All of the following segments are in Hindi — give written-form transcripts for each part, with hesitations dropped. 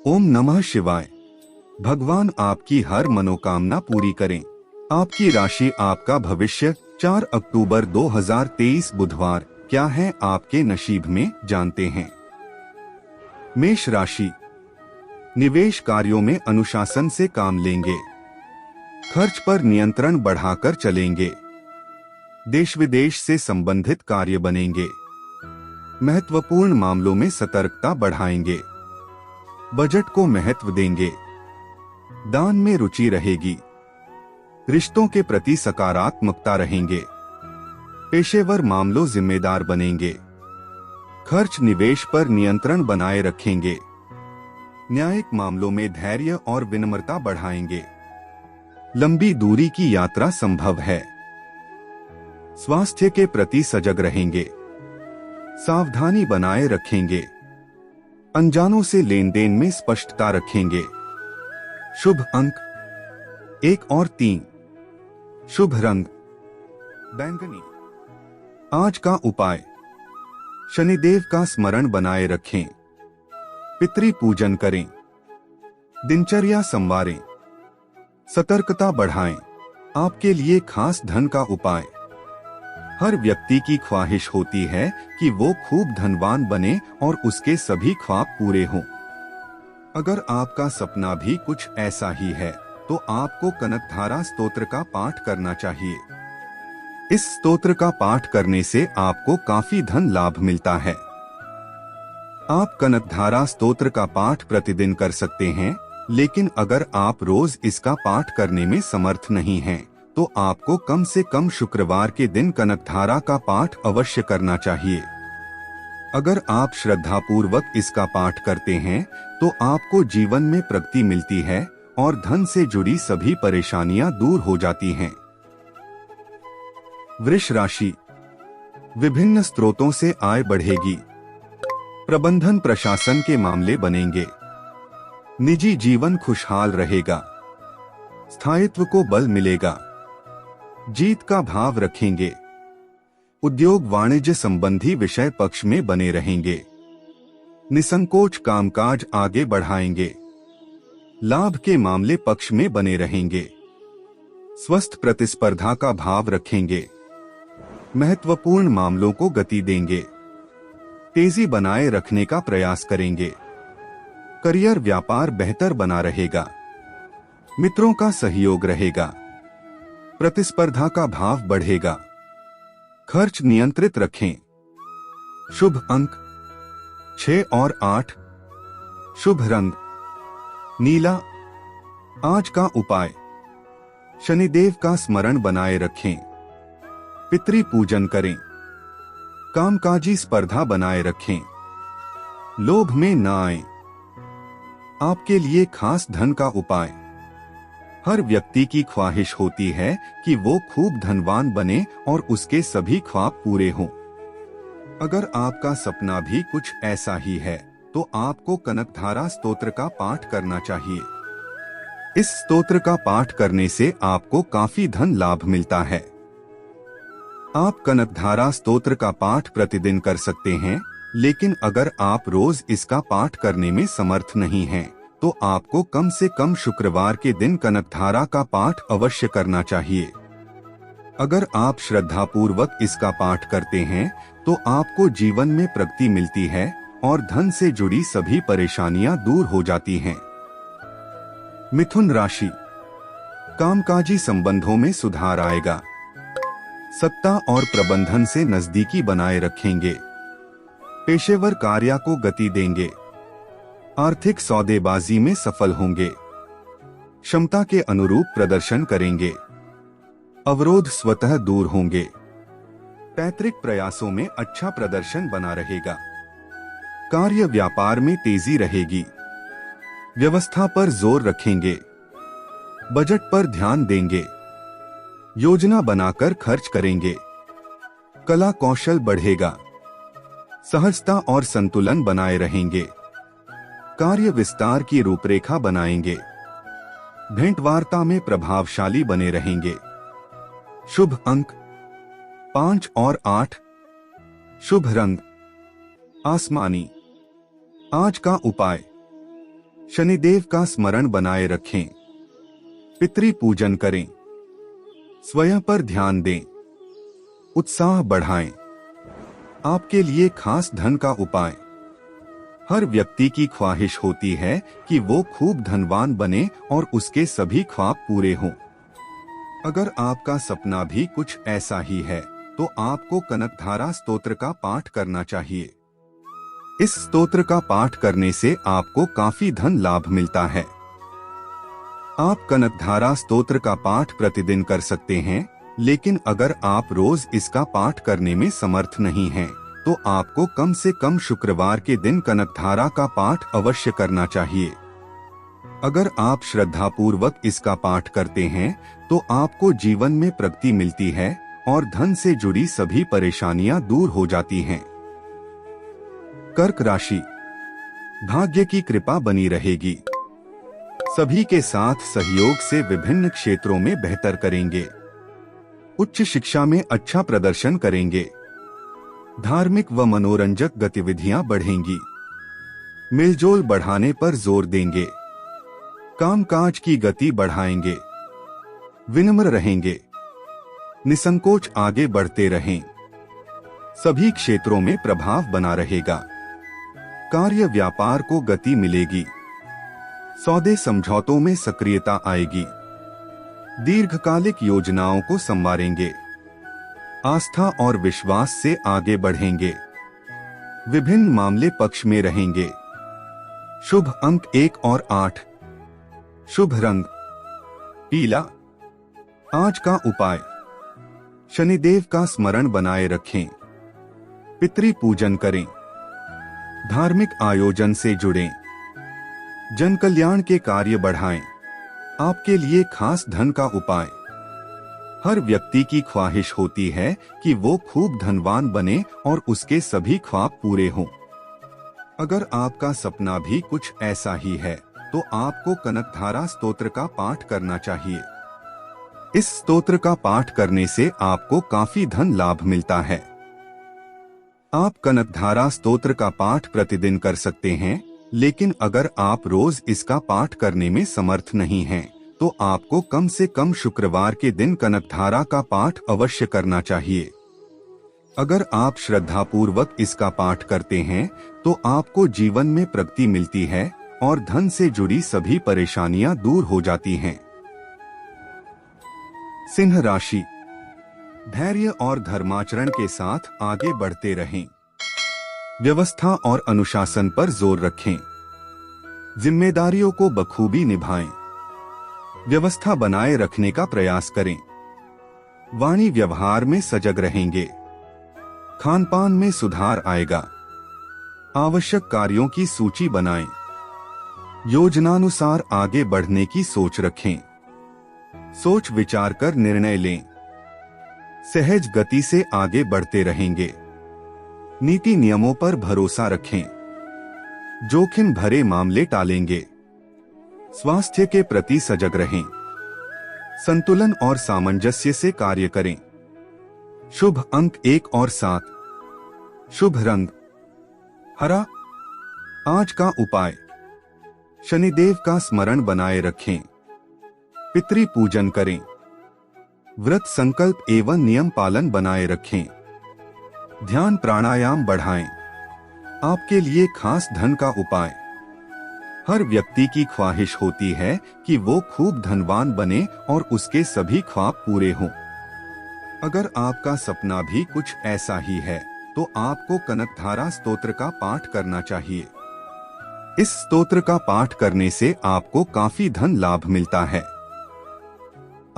ओम नमः शिवाय। भगवान आपकी हर मनोकामना पूरी करें। आपकी राशि, आपका भविष्य 4 अक्टूबर 2023 बुधवार क्या है आपके नसीब में, जानते हैं। मेष राशि, निवेश कार्यों में अनुशासन से काम लेंगे। खर्च पर नियंत्रण बढ़ाकर चलेंगे। देश विदेश से संबंधित कार्य बनेंगे। महत्वपूर्ण मामलों में सतर्कता बढ़ाएंगे। बजट को महत्व देंगे। दान में रुचि रहेगी। रिश्तों के प्रति सकारात्मकता रहेंगे। पेशेवर मामलों जिम्मेदार बनेंगे। खर्च निवेश पर नियंत्रण बनाए रखेंगे। न्यायिक मामलों में धैर्य और विनम्रता बढ़ाएंगे। लंबी दूरी की यात्रा संभव है। स्वास्थ्य के प्रति सजग रहेंगे। सावधानी बनाए रखेंगे। अनजानों से लेन देन में स्पष्टता रखेंगे। शुभ अंक 1 और 3। शुभ रंग बैंगनी। आज का उपाय, शनिदेव का स्मरण बनाए रखें। पितृ पूजन करें। दिनचर्या संवारें। सतर्कता बढ़ाएं। आपके लिए खास धन का उपाय। हर व्यक्ति की ख्वाहिश होती है कि वो खूब धनवान बने और उसके सभी ख्वाब पूरे हों। अगर आपका सपना भी कुछ ऐसा ही है तो आपको कनकधारा स्तोत्र का पाठ करना चाहिए। इस स्तोत्र का पाठ करने से आपको काफी धन लाभ मिलता है। आप कनकधारा स्तोत्र का पाठ प्रतिदिन कर सकते हैं, लेकिन अगर आप रोज इसका पाठ करने में समर्थ नहीं हैं, तो आपको कम से कम शुक्रवार के दिन कनकधारा का पाठ अवश्य करना चाहिए। अगर आप श्रद्धापूर्वक इसका पाठ करते हैं तो आपको जीवन में प्रगति मिलती है और धन से जुड़ी सभी परेशानियां दूर हो जाती हैं। वृष राशि, विभिन्न स्रोतों से आय बढ़ेगी। प्रबंधन प्रशासन के मामले बनेंगे। निजी जीवन खुशहाल रहेगा। स्थायित्व को बल मिलेगा। जीत का भाव रखेंगे। उद्योग वाणिज्य संबंधी विषय पक्ष में बने रहेंगे। निसंकोच कामकाज आगे बढ़ाएंगे। लाभ के मामले पक्ष में बने रहेंगे। स्वस्थ प्रतिस्पर्धा का भाव रखेंगे। महत्वपूर्ण मामलों को गति देंगे। तेजी बनाए रखने का प्रयास करेंगे। करियर व्यापार बेहतर बना रहेगा। मित्रों का सहयोग रहेगा। प्रतिस्पर्धा का भाव बढ़ेगा। खर्च नियंत्रित रखें। शुभ अंक 6 और 8। शुभ रंग नीला। आज का उपाय, शनिदेव का स्मरण बनाए रखें। पितृ पूजन करें। कामकाजी स्पर्धा बनाए रखें। लोभ में न आए। आपके लिए खास धन का उपाय। हर व्यक्ति की ख्वाहिश होती है कि वो खूब धनवान बने और उसके सभी ख्वाब पूरे हों। अगर आपका सपना भी कुछ ऐसा ही है तो आपको कनकधारा स्तोत्र का पाठ करना चाहिए। इस स्तोत्र का पाठ करने से आपको काफी धन लाभ मिलता है। आप कनकधारा स्तोत्र का पाठ प्रतिदिन कर सकते हैं, लेकिन अगर आप रोज इसका पाठ करने में समर्थ नहीं हैं, तो आपको कम से कम शुक्रवार के दिन कनकधारा का पाठ अवश्य करना चाहिए। अगर आप श्रद्धापूर्वक इसका पाठ करते हैं तो आपको जीवन में प्रगति मिलती है और धन से जुड़ी सभी परेशानियां दूर हो जाती हैं। मिथुन राशि, कामकाजी संबंधों में सुधार आएगा। सत्ता और प्रबंधन से नजदीकी बनाए रखेंगे। पेशेवर कार्य को गति देंगे। आर्थिक सौदेबाजी में सफल होंगे। क्षमता के अनुरूप प्रदर्शन करेंगे। अवरोध स्वतः दूर होंगे। पैतृक प्रयासों में अच्छा प्रदर्शन बना रहेगा। कार्य व्यापार में तेजी रहेगी। व्यवस्था पर जोर रखेंगे। बजट पर ध्यान देंगे। योजना बनाकर खर्च करेंगे। कला कौशल बढ़ेगा। सहजता और संतुलन बनाए रहेंगे। कार्य विस्तार की रूपरेखा बनाएंगे। भेंटवार्ता में प्रभावशाली बने रहेंगे। शुभ अंक 5 और 8। शुभ रंग आसमानी। आज का उपाय, शनिदेव का स्मरण बनाए रखें। पितृ पूजन करें। स्वयं पर ध्यान दें। उत्साह बढ़ाएं। आपके लिए खास धन का उपाय। हर व्यक्ति की ख्वाहिश होती है कि वो खूब धनवान बने और उसके सभी ख्वाब पूरे हों। अगर आपका सपना भी कुछ ऐसा ही है तो आपको कनकधारा स्तोत्र का पाठ करना चाहिए। इस स्तोत्र का पाठ करने से आपको काफी धन लाभ मिलता है। आप कनकधारा स्तोत्र का पाठ प्रतिदिन कर सकते हैं, लेकिन अगर आप रोज इसका पाठ करने में समर्थ नहीं हैं, तो आपको कम से कम शुक्रवार के दिन कनकधारा का पाठ अवश्य करना चाहिए। अगर आप श्रद्धापूर्वक इसका पाठ करते हैं तो आपको जीवन में प्रगति मिलती है और धन से जुड़ी सभी परेशानियां दूर हो जाती हैं। कर्क राशि। भाग्य की कृपा बनी रहेगी। सभी के साथ सहयोग से विभिन्न क्षेत्रों में बेहतर करेंगे। उच्च शिक्षा में अच्छा प्रदर्शन करेंगे। धार्मिक व मनोरंजक गतिविधियां बढ़ेंगी। मिलजोल बढ़ाने पर जोर देंगे। कामकाज की गति बढ़ाएंगे। विनम्र रहेंगे। निसंकोच आगे बढ़ते रहें। सभी क्षेत्रों में प्रभाव बना रहेगा। कार्य व्यापार को गति मिलेगी। सौदे समझौतों में सक्रियता आएगी। दीर्घकालिक योजनाओं को संवारेंगे। आस्था और विश्वास से आगे बढ़ेंगे। विभिन्न मामले पक्ष में रहेंगे। शुभ अंक 1 और 8। शुभ रंग पीला। आज का उपाय। शनिदेव का स्मरण बनाए रखें। पितृ पूजन करें। धार्मिक आयोजन से जुड़ें। जन कल्याण के कार्य बढ़ाएं। आपके लिए खास धन का उपाय। हर व्यक्ति की ख्वाहिश होती है कि वो खूब धनवान बने और उसके सभी ख्वाब पूरे हों। अगर आपका सपना भी कुछ ऐसा ही है तो आपको कनकधारा स्तोत्र का पाठ करना चाहिए। इस स्तोत्र का पाठ करने से आपको काफी धन लाभ मिलता है। आप कनकधारा स्तोत्र का पाठ प्रतिदिन कर सकते हैं, लेकिन अगर आप रोज इसका पाठ करने में समर्थ नहीं हैं, तो आपको कम से कम शुक्रवार के दिन कनकधारा का पाठ अवश्य करना चाहिए। अगर आप श्रद्धापूर्वक इसका पाठ करते हैं तो आपको जीवन में प्रगति मिलती है और धन से जुड़ी सभी परेशानियां दूर हो जाती हैं। सिंह राशि। धैर्य और धर्माचरण के साथ आगे बढ़ते रहें। व्यवस्था और अनुशासन पर जोर रखें। जिम्मेदारियों को बखूबी निभाएं। व्यवस्था बनाए रखने का प्रयास करें। वाणी व्यवहार में सजग रहेंगे। खानपान में सुधार आएगा। आवश्यक कार्यों की सूची बनाएं। योजनानुसार आगे बढ़ने की सोच रखें। सोच विचार कर निर्णय लें। सहज गति से आगे बढ़ते रहेंगे। नीति नियमों पर भरोसा रखें। जोखिम भरे मामले टालेंगे। स्वास्थ्य के प्रति सजग रहें। संतुलन और सामंजस्य से कार्य करें। शुभ अंक 1 और 7। शुभ रंग हरा। आज का उपाय। शनिदेव का स्मरण बनाए रखें। पितृ पूजन करें। व्रत संकल्प एवं नियम पालन बनाए रखें। ध्यान प्राणायाम बढ़ाएं। आपके लिए खास धन का उपाय। हर व्यक्ति की ख्वाहिश होती है कि वो खूब धनवान बने और उसके सभी ख्वाब पूरे हों। अगर आपका सपना भी कुछ ऐसा ही है तो आपको कनकधारा स्तोत्र का पाठ करना चाहिए। इस स्तोत्र का पाठ करने से आपको काफी धन लाभ मिलता है।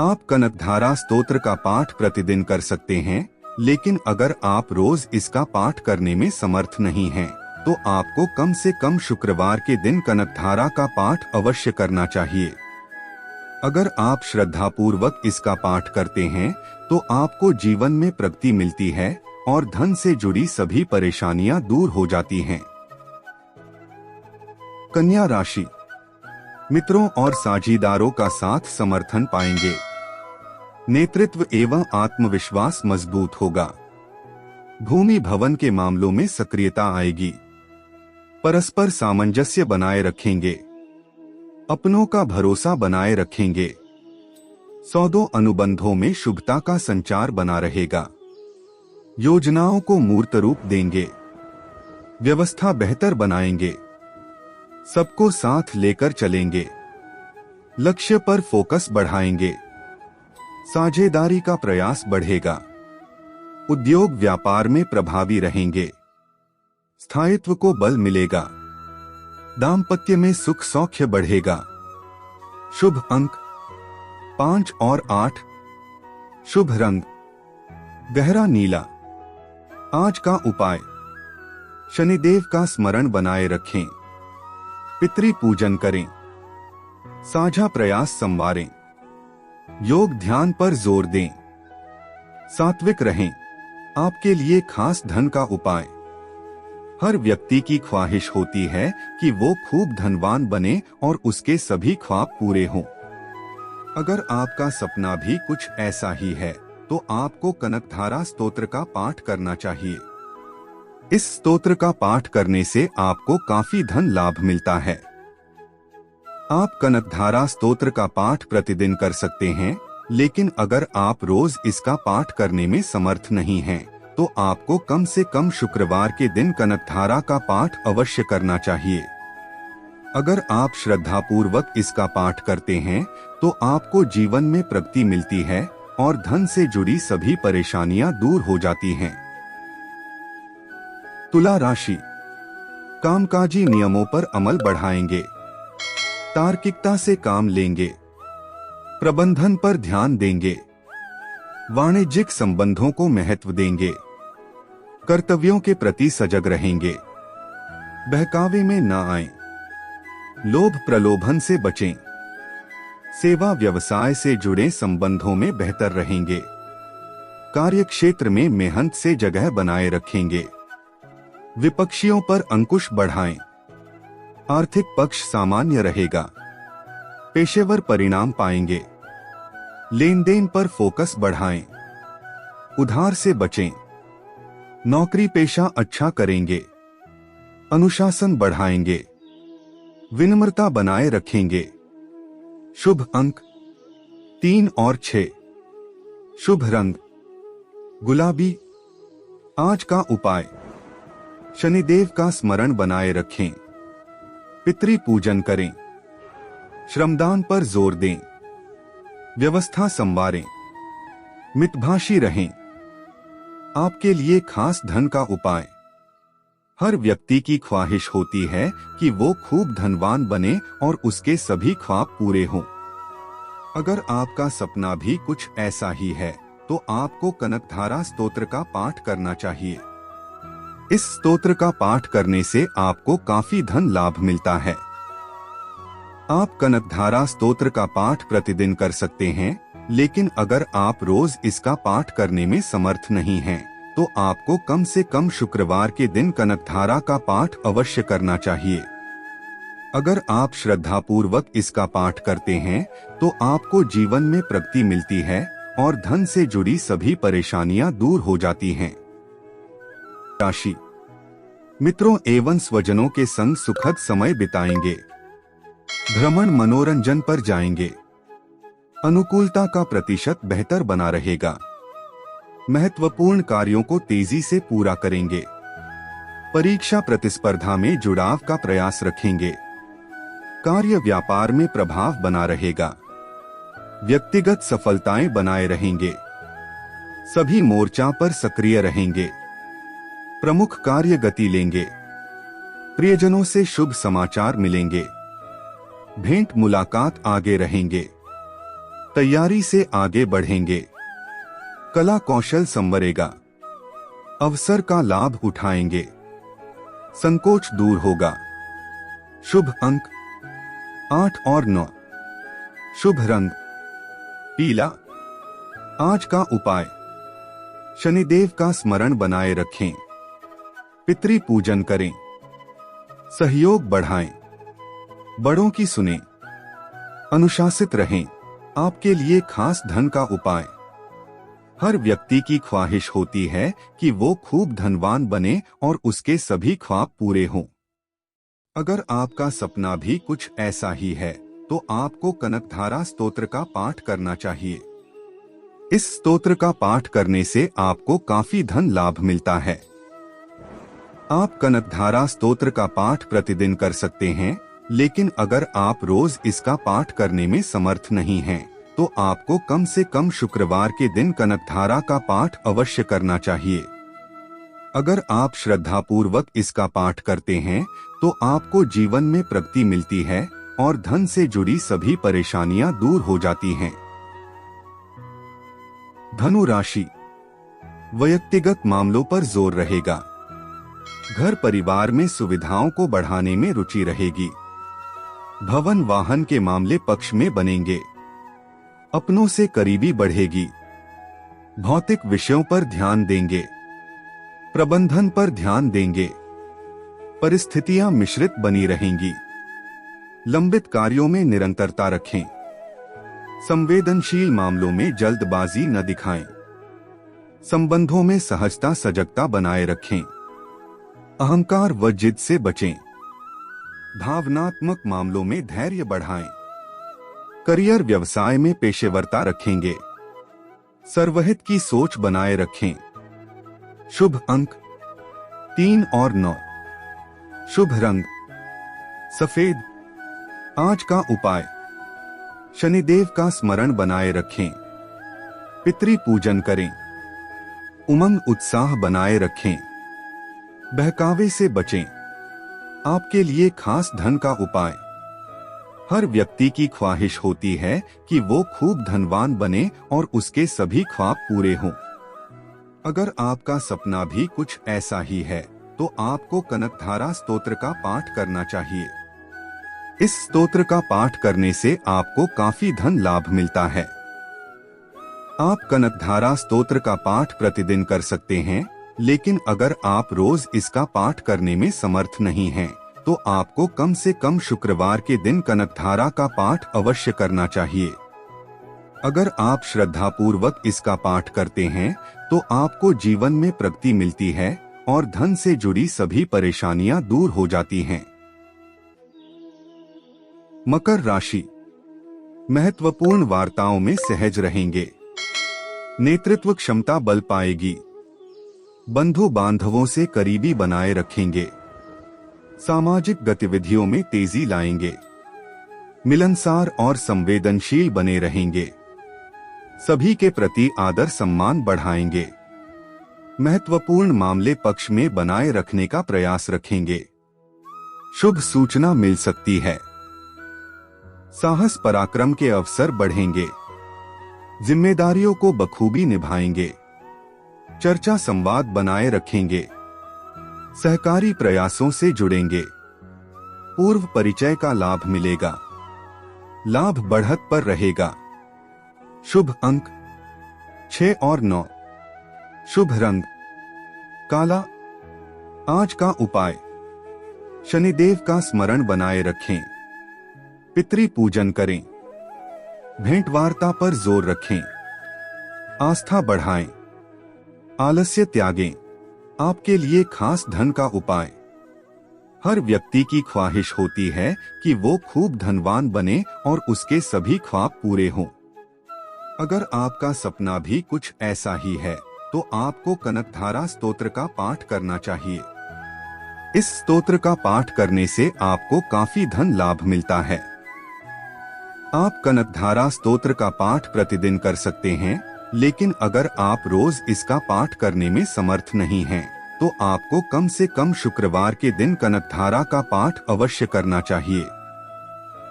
आप कनकधारा स्तोत्र का पाठ प्रतिदिन कर सकते हैं, लेकिन अगर आप रोज इसका पाठ करने में समर्थ नहीं हैं, तो आपको कम से कम शुक्रवार के दिन कनकधारा का पाठ अवश्य करना चाहिए। अगर आप श्रद्धापूर्वक इसका पाठ करते हैं तो आपको जीवन में प्रगति मिलती है और धन से जुड़ी सभी परेशानियां दूर हो जाती हैं। कन्या राशि। मित्रों और साझीदारों का साथ समर्थन पाएंगे। नेतृत्व एवं आत्मविश्वास मजबूत होगा। भूमि भवन के मामलों में सक्रियता आएगी। परस्पर सामंजस्य बनाए रखेंगे। अपनों का भरोसा बनाए रखेंगे। सौदों अनुबंधों में शुभता का संचार बना रहेगा। योजनाओं को मूर्त रूप देंगे। व्यवस्था बेहतर बनाएंगे। सबको साथ लेकर चलेंगे। लक्ष्य पर फोकस बढ़ाएंगे। साझेदारी का प्रयास बढ़ेगा। उद्योग व्यापार में प्रभावी रहेंगे। स्थायित्व को बल मिलेगा। दाम्पत्य में सुख सौख्य बढ़ेगा। शुभ अंक 5 और 8। शुभ रंग गहरा नीला। आज का उपाय, शनिदेव का स्मरण बनाए रखें। पितृ पूजन करें। साझा प्रयास संवारें। योग ध्यान पर जोर दें। सात्विक रहें। आपके लिए खास धन का उपाय। हर व्यक्ति की ख्वाहिश होती है कि वो खूब धनवान बने और उसके सभी ख्वाब पूरे हों। अगर आपका सपना भी कुछ ऐसा ही है तो आपको कनकधारा स्तोत्र का पाठ करना चाहिए। इस स्तोत्र का पाठ करने से आपको काफी धन लाभ मिलता है। आप कनकधारा स्तोत्र का पाठ प्रतिदिन कर सकते हैं, लेकिन अगर आप रोज इसका पाठ करने में समर्थ नहीं हैं, तो आपको कम से कम शुक्रवार के दिन कनकधारा का पाठ अवश्य करना चाहिए। अगर आप श्रद्धापूर्वक इसका पाठ करते हैं तो आपको जीवन में प्रगति मिलती है और धन से जुड़ी सभी परेशानियां दूर हो जाती हैं। तुला राशि, कामकाजी नियमों पर अमल बढ़ाएंगे। तार्किकता से काम लेंगे। प्रबंधन पर ध्यान देंगे। वाणिज्यिक संबंधों को महत्व देंगे। कर्तव्यों के प्रति सजग रहेंगे। बहकावे में न आएं। लोभ प्रलोभन से बचें। सेवा व्यवसाय से जुड़े संबंधों में बेहतर रहेंगे। कार्यक्षेत्र में मेहनत से जगह बनाए रखेंगे। विपक्षियों पर अंकुश बढ़ाएं। आर्थिक पक्ष सामान्य रहेगा। पेशेवर परिणाम पाएंगे। लेन देन पर फोकस बढ़ाएं। उधार से बचें। नौकरी पेशा अच्छा करेंगे। अनुशासन बढ़ाएंगे। विनम्रता बनाए रखेंगे। शुभ अंक 3 और 6। शुभ रंग गुलाबी। आज का उपाय, शनिदेव का स्मरण बनाए रखें। पितृ पूजन करें। श्रमदान पर जोर दें। व्यवस्था संवारें। मितभाषी रहें। आपके लिए खास धन का उपाय। हर व्यक्ति की ख्वाहिश होती है कि वो खूब धनवान बने और उसके सभी ख्वाब पूरे हों। अगर आपका सपना भी कुछ ऐसा ही है तो आपको कनकधारा स्तोत्र का पाठ करना चाहिए। इस स्तोत्र का पाठ करने से आपको काफी धन लाभ मिलता है। आप कनकधारा स्तोत्र का पाठ प्रतिदिन कर सकते हैं, लेकिन अगर आप रोज इसका पाठ करने में समर्थ नहीं हैं, तो आपको कम से कम शुक्रवार के दिन कनकधारा का पाठ अवश्य करना चाहिए। अगर आप श्रद्धापूर्वक इसका पाठ करते हैं तो आपको जीवन में प्रगति मिलती है और धन से जुड़ी सभी परेशानियां दूर हो जाती हैं। राशि, मित्रों एवं स्वजनों के संग सुखद समय बिताएंगे। भ्रमण मनोरंजन पर जाएंगे। अनुकूलता का प्रतिशत बेहतर बना रहेगा। महत्वपूर्ण कार्यों को तेजी से पूरा करेंगे। परीक्षा प्रतिस्पर्धा में जुड़ाव का प्रयास रखेंगे। कार्य व्यापार में प्रभाव बना रहेगा। व्यक्तिगत सफलताएं बनाए रहेंगे। सभी मोर्चा पर सक्रिय रहेंगे। प्रमुख कार्य गति लेंगे। प्रियजनों से शुभ समाचार मिलेंगे। भेंट मुलाकात आगे रहेंगे। तैयारी से आगे बढ़ेंगे। कला कौशल संवरेगा। अवसर का लाभ उठाएंगे। संकोच दूर होगा। शुभ अंक 8 और 9। शुभ रंग पीला। आज का उपाय, शनिदेव का स्मरण बनाए रखें। पितृ पूजन करें। सहयोग बढ़ाएं। बड़ों की सुनें। अनुशासित रहें। आपके लिए खास धन का उपाय। हर व्यक्ति की ख्वाहिश होती है कि वो खूब धनवान बने और उसके सभी ख्वाब पूरे हों। अगर आपका सपना भी कुछ ऐसा ही है तो आपको कनकधारा स्तोत्र का पाठ करना चाहिए। इस स्तोत्र का पाठ करने से आपको काफी धन लाभ मिलता है। आप कनकधारा स्तोत्र का पाठ प्रतिदिन कर सकते हैं, लेकिन अगर आप रोज इसका पाठ करने में समर्थ नहीं हैं, तो आपको कम से कम शुक्रवार के दिन कनकधारा का पाठ अवश्य करना चाहिए। अगर आप श्रद्धापूर्वक इसका पाठ करते हैं, तो आपको जीवन में प्रगति मिलती है और धन से जुड़ी सभी परेशानियां दूर हो जाती हैं। धनु राशि, व्यक्तिगत मामलों पर जोर रहेगा। घर परिवार में सुविधाओं को बढ़ाने में रुचि रहेगी। भवन वाहन के मामले पक्ष में बनेंगे। अपनों से करीबी बढ़ेगी। भौतिक विषयों पर ध्यान देंगे। प्रबंधन पर ध्यान देंगे। परिस्थितियां मिश्रित बनी रहेंगी। लंबित कार्यों में निरंतरता रखें। संवेदनशील मामलों में जल्दबाजी न दिखाएं। संबंधों में सहजता सजगता बनाए रखें। अहंकार व जिद से बचें। भावनात्मक मामलों में धैर्य बढ़ाएं। करियर व्यवसाय में पेशेवरता रखेंगे। सर्वहित की सोच बनाए रखें। शुभ अंक 3 और 9। शुभ रंग सफेद। आज का उपाय, शनिदेव का स्मरण बनाए रखें। पितृ पूजन करें। उमंग उत्साह बनाए रखें। बहकावे से बचें। आपके लिए खास धन का उपाय, हर व्यक्ति की ख्वाहिश होती है कि वो खूब धनवान बने और उसके सभी ख्वाब पूरे हों। अगर आपका सपना भी कुछ ऐसा ही है, तो आपको कनकधारा स्तोत्र का पाठ करना चाहिए। इस स्तोत्र का पाठ करने से आपको काफी धन लाभ मिलता है। आप कनकधारा स्तोत्र का पाठ प्रतिदिन कर सकते हैं, लेकिन अगर आप रोज इसका पाठ करने में समर्थ नहीं हैं, तो आपको कम से कम शुक्रवार के दिन कनकधारा का पाठ अवश्य करना चाहिए। अगर आप श्रद्धापूर्वक इसका पाठ करते हैं, तो आपको जीवन में प्रगति मिलती है और धन से जुड़ी सभी परेशानियां दूर हो जाती हैं। मकर राशि, महत्वपूर्ण वार्ताओं में सहज रहेंगे। नेतृत्व क्षमता बल पाएगी। बंधु बांधवों से करीबी बनाए रखेंगे। सामाजिक गतिविधियों में तेजी लाएंगे। मिलनसार और संवेदनशील बने रहेंगे। सभी के प्रति आदर सम्मान बढ़ाएंगे। महत्वपूर्ण मामले पक्ष में बनाए रखने का प्रयास रखेंगे। शुभ सूचना मिल सकती है। साहस पराक्रम के अवसर बढ़ेंगे। जिम्मेदारियों को बखूबी निभाएंगे। चर्चा संवाद बनाए रखेंगे। सहकारी प्रयासों से जुड़ेंगे। पूर्व परिचय का लाभ मिलेगा। लाभ बढ़त पर रहेगा। शुभ अंक 6 और 9। शुभ रंग काला। आज का उपाय, शनिदेव का स्मरण बनाए रखें। पितृ पूजन करें। भेंट वार्ता पर जोर रखें। आस्था बढ़ाएं। आलस्य त्यागें। आपके लिए खास धन का उपाय, हर व्यक्ति की ख्वाहिश होती है कि वो खूब धनवान बने और उसके सभी ख्वाब पूरे हों। अगर आपका सपना भी कुछ ऐसा ही है, तो आपको कनकधारा स्तोत्र का पाठ करना चाहिए। इस स्तोत्र का पाठ करने से आपको काफी धन लाभ मिलता है। आप कनकधारा स्तोत्र का पाठ प्रतिदिन कर सकते हैं, लेकिन अगर आप रोज इसका पाठ करने में समर्थ नहीं हैं, तो आपको कम से कम शुक्रवार के दिन कनकधारा का पाठ अवश्य करना चाहिए।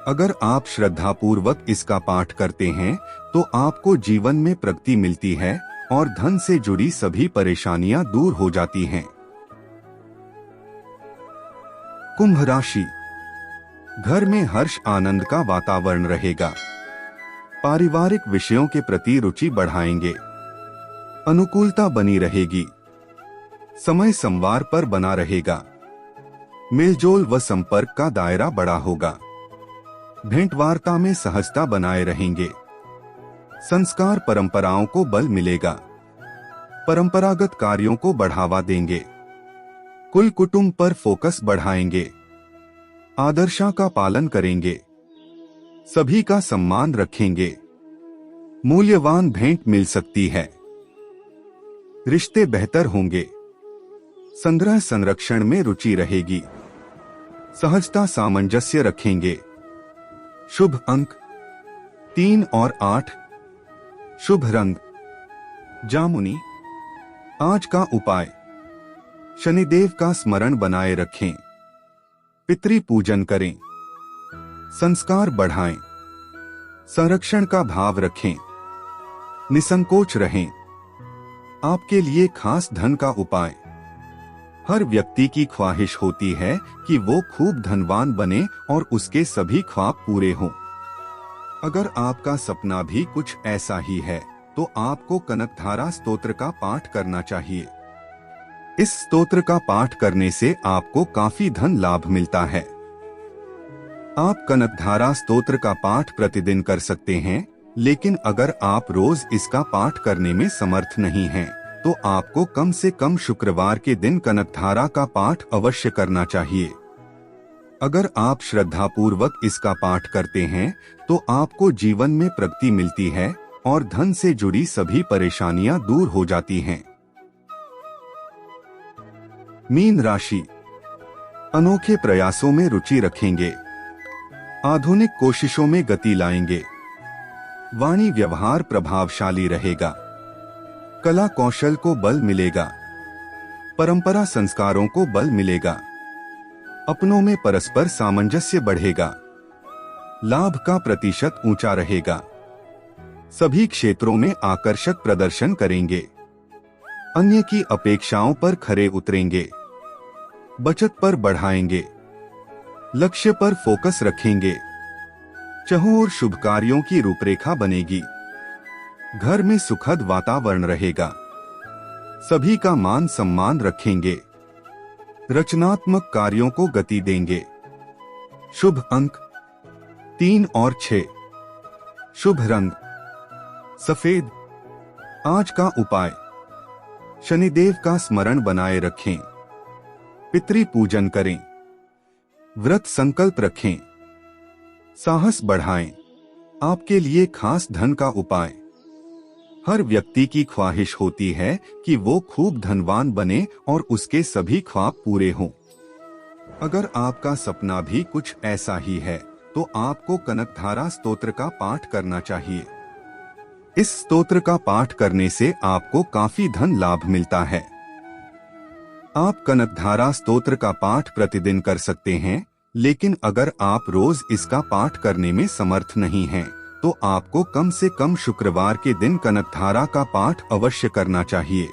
अगर आप श्रद्धापूर्वक इसका पाठ करते हैं, तो आपको जीवन में प्रगति मिलती है और धन से जुड़ी सभी परेशानियां दूर हो जाती हैं। कुंभ राशि, घर में हर्ष आनंद का वातावरण रहेगा। पारिवारिक विषयों के प्रति रुचि बढ़ाएंगे। अनुकूलता बनी रहेगी। समय संवार पर बना रहेगा। मेलजोल व संपर्क का दायरा बड़ा होगा। भेंट वार्ता में सहजता बनाए रहेंगे। संस्कार परंपराओं को बल मिलेगा। परंपरागत कार्यों को बढ़ावा देंगे। कुल कुटुंब पर फोकस बढ़ाएंगे। आदर्शों का पालन करेंगे। सभी का सम्मान रखेंगे। मूल्यवान भेंट मिल सकती है। रिश्ते बेहतर होंगे। संग्रह संरक्षण में रुचि रहेगी। सहजता सामंजस्य रखेंगे। शुभ अंक 3 और 8। शुभ रंग जामुनी। आज का उपाय, शनिदेव का स्मरण बनाए रखें। पितृ पूजन करें। संस्कार बढ़ाएं। संरक्षण का भाव रखें। निसंकोच रहें। आपके लिए खास धन का उपाय। हर व्यक्ति की ख्वाहिश होती है कि वो खूब धनवान बने और उसके सभी ख्वाब पूरे हों। अगर आपका सपना भी कुछ ऐसा ही है तो आपको कनकधारा स्तोत्र का पाठ करना चाहिए। इस स्तोत्र का पाठ करने से आपको काफी धन लाभ मिलता है। आप कनकधारा स्तोत्र का पाठ प्रतिदिन कर सकते हैं, लेकिन अगर आप रोज इसका पाठ करने में समर्थ नहीं हैं, तो आपको कम से कम शुक्रवार के दिन कनकधारा का पाठ अवश्य करना चाहिए। अगर आप श्रद्धापूर्वक इसका पाठ करते हैं तो आपको जीवन में प्रगति मिलती है और धन से जुड़ी सभी परेशानियां दूर हो जाती हैं। मीन राशि, अनोखे प्रयासों में रुचि रखेंगे। आधुनिक कोशिशों में गति लाएंगे। वाणी व्यवहार प्रभावशाली रहेगा। कला कौशल को बल मिलेगा। परंपरा संस्कारों को बल मिलेगा। अपनों में परस्पर सामंजस्य बढ़ेगा। लाभ का प्रतिशत ऊंचा रहेगा। सभी क्षेत्रों में आकर्षक प्रदर्शन करेंगे। अन्य की अपेक्षाओं पर खरे उतरेंगे। बचत पर बढ़ाएंगे। लक्ष्य पर फोकस रखेंगे। चहुओर शुभ कार्यों की रूपरेखा बनेगी। घर में सुखद वातावरण रहेगा। सभी का मान सम्मान रखेंगे। रचनात्मक कार्यों को गति देंगे। शुभ अंक 3 और 6। शुभ रंग सफेद। आज का उपाय, शनिदेव का स्मरण बनाए रखें। पितृ पूजन करें। व्रत संकल्प रखें। साहस बढ़ाएं। आपके लिए खास धन का उपाय। हर व्यक्ति की ख्वाहिश होती है कि वो खूब धनवान बने और उसके सभी ख्वाब पूरे हों। अगर आपका सपना भी कुछ ऐसा ही है तो आपको कनकधारा स्तोत्र का पाठ करना चाहिए। इस स्तोत्र का पाठ करने से आपको काफी धन लाभ मिलता है। आप कनकधारा स्तोत्र का पाठ प्रतिदिन कर सकते हैं, लेकिन अगर आप रोज इसका पाठ करने में समर्थ नहीं हैं, तो आपको कम से कम शुक्रवार के दिन कनकधारा का पाठ अवश्य करना चाहिए।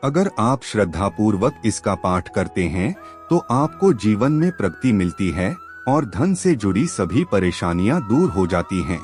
अगर आप श्रद्धापूर्वक इसका पाठ करते हैं तो आपको जीवन में प्रगति मिलती है और धन से जुड़ी सभी परेशानियां दूर हो जाती हैं।